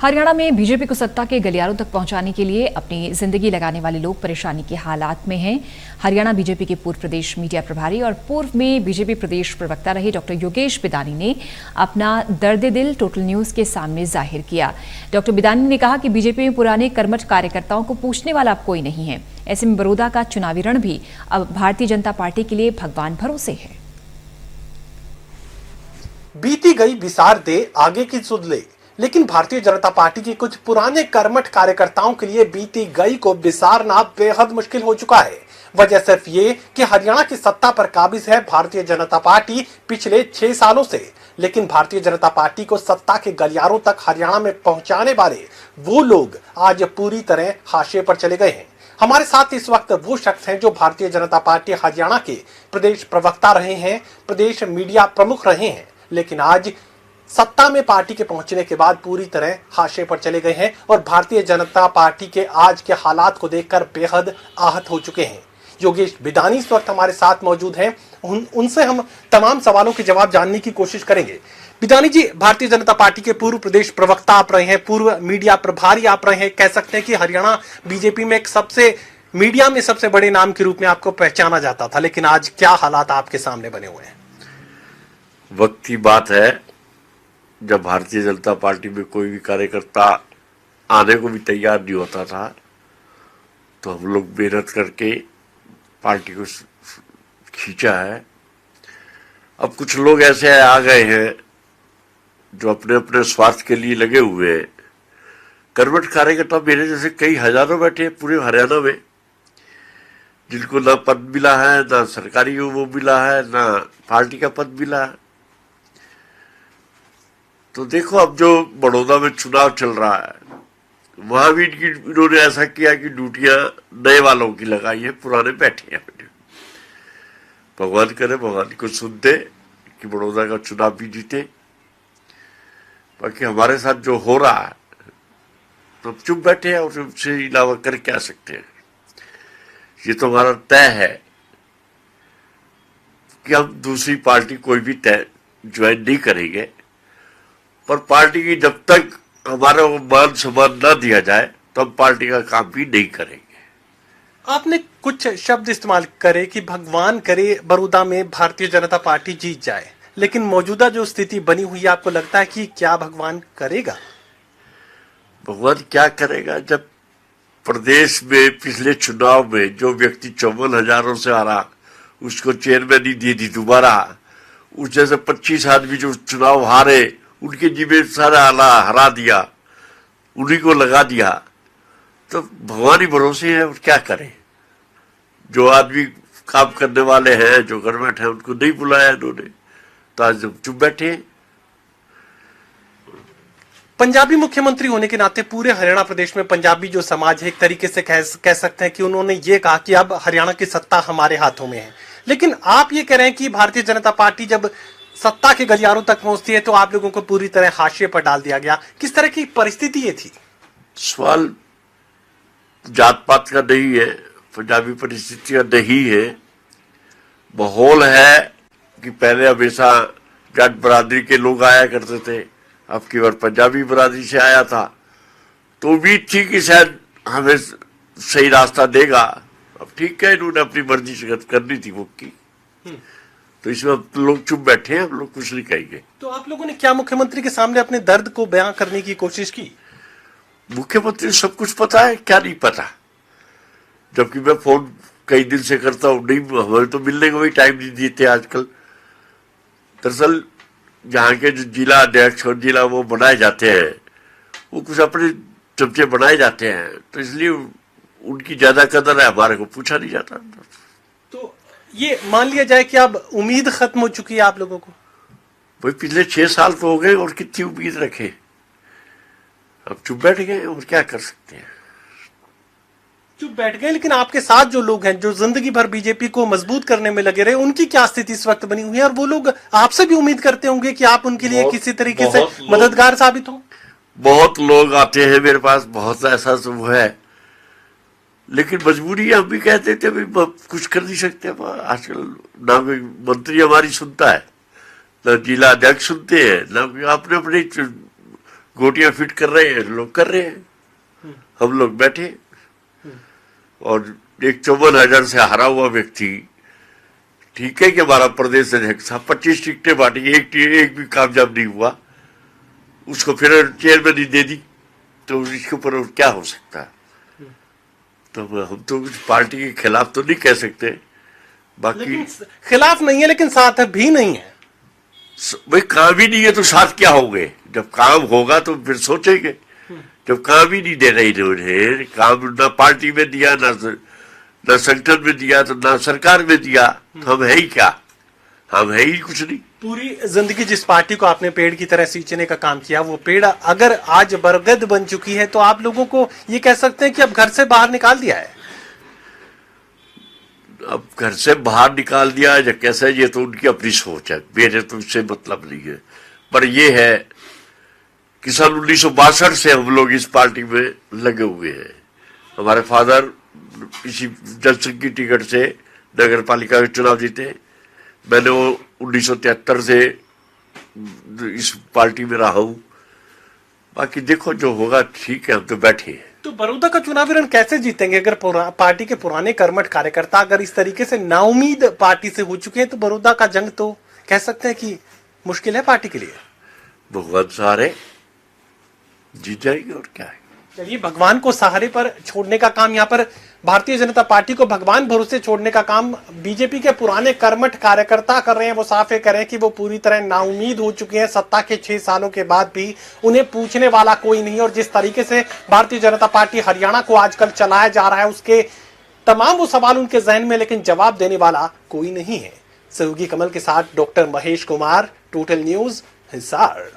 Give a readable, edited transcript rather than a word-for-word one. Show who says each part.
Speaker 1: हरियाणा में बीजेपी को सत्ता के गलियारों तक पहुंचाने के लिए अपनी जिंदगी लगाने वाले लोग परेशानी के हालात में हैं। हरियाणा बीजेपी के पूर्व प्रदेश मीडिया प्रभारी और पूर्व में बीजेपी प्रदेश प्रवक्ता रहे डॉक्टर योगेश बिदानी ने अपना दर्द दिल टोटल न्यूज के सामने जाहिर किया। डॉक्टर बिदानी ने कहा कि बीजेपी में पुराने कर्मठ कार्यकर्ताओं को पूछने वाला अब कोई नहीं है। ऐसे में बरोदा का चुनावी रण भी अब भारतीय जनता पार्टी के लिए भगवान भरोसे है।
Speaker 2: बीती गई बिसार दे आगे की सुध ले, लेकिन भारतीय जनता पार्टी के कुछ पुराने कर्मठ कार्यकर्ताओं के लिए बीती गई को बिसारना बेहद मुश्किल हो चुका है। वजह सिर्फ ये कि हरियाणा की सत्ता पर काबिज है भारतीय जनता पार्टी पिछले 6 सालों से, लेकिन भारतीय जनता पार्टी को सत्ता के गलियारों तक हरियाणा में पहुंचाने वाले वो लोग आज पूरी तरह हाशिए पर चले गए हैं। हमारे साथ इस वक्त वो शख्स हैं जो भारतीय जनता पार्टी हरियाणा के प्रदेश प्रवक्ता रहे हैं, प्रदेश मीडिया प्रमुख रहे हैं, लेकिन आज सत्ता में पार्टी के पहुंचने के बाद पूरी तरह हाशिए पर चले गए हैं और भारतीय जनता पार्टी के आज के हालात को देखकर बेहद आहत हो चुके हैं। योगेश बिदानी इस वक्त हमारे साथ मौजूद हैं। उनसे हम तमाम सवालों के जवाब जानने की कोशिश करेंगे। बिदानी जी, भारतीय जनता पार्टी के पूर्व प्रदेश प्रवक्ता आप रहे हैं, पूर्व मीडिया प्रभारी आप रहे हैं। कह सकते हैं कि हरियाणा बीजेपी में एक मीडिया में सबसे बड़े नाम के रूप में आपको पहचाना जाता था, लेकिन आज क्या हालात आपके सामने बने हुए हैं?
Speaker 3: वक्त की बात है जब भारतीय जनता पार्टी में कोई भी कार्यकर्ता आने को भी तैयार नहीं होता था, तो हम लोग मेहनत करके पार्टी को खींचा है। अब कुछ लोग ऐसे आ गए हैं जो अपने अपने स्वार्थ के लिए लगे हुए हैं। कर्मठ कार्यकर्ता मेरे जैसे कई हजारों बैठे हैं पूरे हरियाणा में, जिनको ना पद मिला है, ना सरकारी वो मिला है, ना पार्टी का पद मिला है। तो देखो, अब जो बड़ौदा में चुनाव चल रहा है, वहां भी इन्होंने ऐसा किया कि ड्यूटियां नए वालों की लगाई है, पुराने बैठे हैं। भगवान करे भगवान को सुन दे कि बड़ौदा का चुनाव भी जीते। बाकी हमारे साथ जो हो रहा है, तो चुप बैठे हैं और उससे अलावा कर क्या सकते हैं। ये तो हमारा तय है कि हम दूसरी पार्टी कोई भी तय ज्वाइन नहीं करेंगे, पर पार्टी की जब तक हमारा मान सम्मान न दिया जाए तो हम पार्टी का काम भी नहीं करेंगे।
Speaker 2: आपने कुछ शब्द इस्तेमाल करे कि भगवान करे बड़ौदा में भारतीय जनता पार्टी जीत जाए, लेकिन मौजूदा जो स्थिति बनी हुई है, आपको लगता है कि क्या भगवान करेगा?
Speaker 3: भगवान क्या करेगा जब प्रदेश में पिछले चुनाव में जो व्यक्ति 54,000 से हारा, उसको चेयरमैन ही दे दी दोबारा। उस जैसे 25 आदमी जो चुनाव हारे, उनके जिम्मे सारा हरा दिया, उन्हीं को लगा दिया। तो भगवान ही भरोसे है और क्या करें। जो आदमी काम करने वाले हैं, जो गवर्नमेंट है, उनको नहीं बुलाया इन्होंने, तो आज चुप बैठे हैं।
Speaker 2: पंजाबी मुख्यमंत्री होने के नाते पूरे हरियाणा प्रदेश में पंजाबी जो समाज है, एक तरीके से कह सकते हैं कि उन्होंने ये कहा कि अब हरियाणा की सत्ता हमारे हाथों में है। लेकिन आप ये कह रहे हैं कि भारतीय जनता पार्टी जब सत्ता के गलियारों तक पहुंचती है तो आप लोगों को पूरी तरह हाशिए पर डाल दिया गया। किस तरह की परिस्थिति ये थी?
Speaker 3: सवाल जात पात का नहीं है, पंजाबी परिस्थिति का नहीं है। माहौल है कि पहले हमेशा जाट बरादरी के लोग आया करते थे, अब केवल पंजाबी बरादरी से आया था, तो उम्मीद थी कि शायद हमें सही रास्ता देगा। अब ठीक है, इन्होंने अपनी मर्जी से करनी थी वो की, तो इसमें अब लोग चुप बैठे हैं, हम लोग कुछ नहीं कहेंगे।
Speaker 2: तो आप लोगों ने क्या मुख्यमंत्री के सामने अपने दर्द को बयां करने की कोशिश की?
Speaker 3: मुख्यमंत्री सब कुछ पता है, क्या नहीं पता? जबकि मैं फोन कई दिन से करता हूँ, नहीं, हमें तो मिलने को भी टाइम नहीं देते आजकल। दरअसल जहाँ के जो जिला अध्यक्ष और जिला वो बनाए जाते हैं, वो कुछ अपने चमचे बनाए जाते हैं, तो इसलिए उनकी ज्यादा कदर है, हमारे को पूछा नहीं जाता।
Speaker 2: तो ये मान लिया जाए कि अब उम्मीद खत्म हो चुकी है आप लोगों को?
Speaker 3: भाई पिछले 6 साल तो हो गए और कितनी उम्मीद रखे। अब चुप बैठ गए और क्या कर सकते हैं।
Speaker 2: चुप बैठ गए, लेकिन आपके साथ जो लोग हैं जो जिंदगी भर बीजेपी को मजबूत करने में लगे रहे, उनकी क्या स्थिति इस वक्त बनी हुई है? और वो लोग आपसे भी उम्मीद करते होंगे कि आप उनके लिए किसी तरीके से मददगार साबित हो।
Speaker 3: बहुत लोग आते हैं मेरे पास, बहुत ऐसा सब है, लेकिन मजबूरी है। हम भी कहते थे भाई कुछ कर नहीं सकते। आजकल ना कोई मंत्री हमारी सुनता है, ना जिला अध्यक्ष सुनते हैं, ना अपने अपने गोटियां फिट कर रहे हैं, लोग कर रहे हैं, हम लोग बैठे। और एक 54,000 से हारा हुआ व्यक्ति, ठीक है कि हमारा प्रदेश अध्यक्ष था, 25 टिकटें बांटी, एक भी कामयाब नहीं हुआ, उसको फिर चेयरमैन दे दी, तो इसके ऊपर और क्या हो सकता है। तो हम तो उस पार्टी के खिलाफ तो नहीं कह सकते, बाकी
Speaker 2: खिलाफ नहीं है लेकिन साथ भी नहीं है।
Speaker 3: भाई काम ही नहीं है तो साथ क्या होंगे, जब काम होगा तो फिर सोचेंगे। जब काम ही नहीं दे रहे इन्होंने, काम ना पार्टी में दिया, ना संगठन में दिया, तो ना सरकार में दिया, तो हम है ही क्या, हम है ही कुछ नहीं।
Speaker 2: पूरी जिंदगी जिस पार्टी को आपने पेड़ की तरह सींचने का काम किया, वो पेड़ अगर आज बरगद बन चुकी है तो आप लोगों को ये कह सकते हैं कि अब घर से बाहर निकाल दिया है।
Speaker 3: अब घर से बाहर निकाल दिया या कैसे, ये तो उनकी अपनी सोच है, मेरे तो इससे मतलब नहीं है। पर ये है कि सन 1962 से हम लोग इस पार्टी में लगे हुए हैं। हमारे फादर इसी जनसंघ की टिकट से नगर पालिका के चुनाव जीते, मैंने वो 1973 से इस पार्टी में रहा हूं। बाकी देखो जो होगा ठीक है, हम तो बैठे हैं।
Speaker 2: तो बड़ौदा का चुनावी रण कैसे जीतेंगे अगर पार्टी के पुराने कर्मठ कार्यकर्ता अगर इस तरीके से नाउमीद पार्टी से हो चुके हैं, तो बड़ौदा का जंग तो कह सकते हैं कि मुश्किल है पार्टी के लिए।
Speaker 3: भगवान सहारे जीत जाएगी और क्या है।
Speaker 2: चलिए, भगवान को सहारे पर छोड़ने का काम यहाँ पर भारतीय जनता पार्टी को भगवान भरोसे छोड़ने का काम बीजेपी के पुराने कर्मठ कार्यकर्ता कर रहे हैं। वो साफ कह रहे हैं कि वो पूरी तरह नाउमीद हो चुके हैं। सत्ता के 6 सालों के बाद भी उन्हें पूछने वाला कोई नहीं, और जिस तरीके से भारतीय जनता पार्टी हरियाणा को आजकल चलाया जा रहा है, उसके तमाम वो सवाल उनके जहन में, लेकिन जवाब देने वाला कोई नहीं है। सहयोगी कमल के साथ doctor Mahesh Kumar, total news, Hisar.